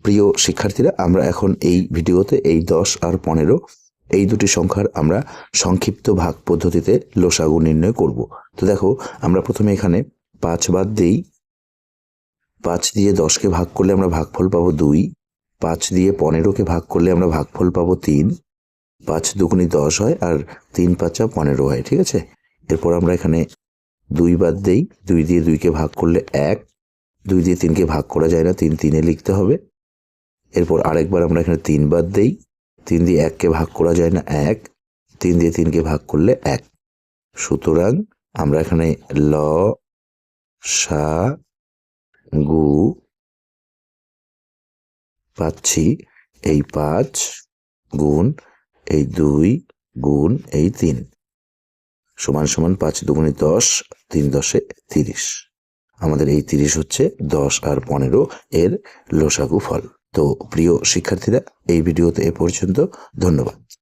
প্রিয় শিক্ষার্থীরা, আমরা এখন এই ভিডিওতে এই 10 আর 15 এই দুটি সংখ্যার আমরা সংক্ষিপ্ত ভাগ পদ্ধতিতে লসাগু নির্ণয় করব। তো দেখো, আমরা প্রথমে এখানে 5 বাদ দেই। 5 দিয়ে 10কে ভাগ করলে আমরা ভাগফল পাবো 2। 5 দিয়ে 15কে ভাগ করলে আমরা ভাগফল পাবো 3। 5 দুগুণী 10 হয় আর 3 5 15 হয়, ঠিক আছে। এরপর আমরা এখানে 2 বাদ দেই। 2 দিয়ে 2কে ভাগ করলে 1। 2 দিয়ে 3কে ভাগ করা যায় না, 3 3-এ লিখতে হবে। এরপর আরেকবার আমরা এখানে 3 বাদ দেই। 3 দিয়ে 1কে ভাগ করা যায় না, 1। 3 দিয়ে 3কে ভাগ করলে 1। সুতরাং আমরা এখানে লসাগু পাচ্ছি এই 5 গুণ এই 2 গুণ এই 3 সমান সমান 5 দুগুণে 10, 3 10-এ 30। আমাদের এই 30 হচ্ছে 10 আর 15 এর লসাগু ফল। তো প্রিয় শিক্ষার্থীরা, এই ভিডিওতে এ পর্যন্ত। ধন্যবাদ।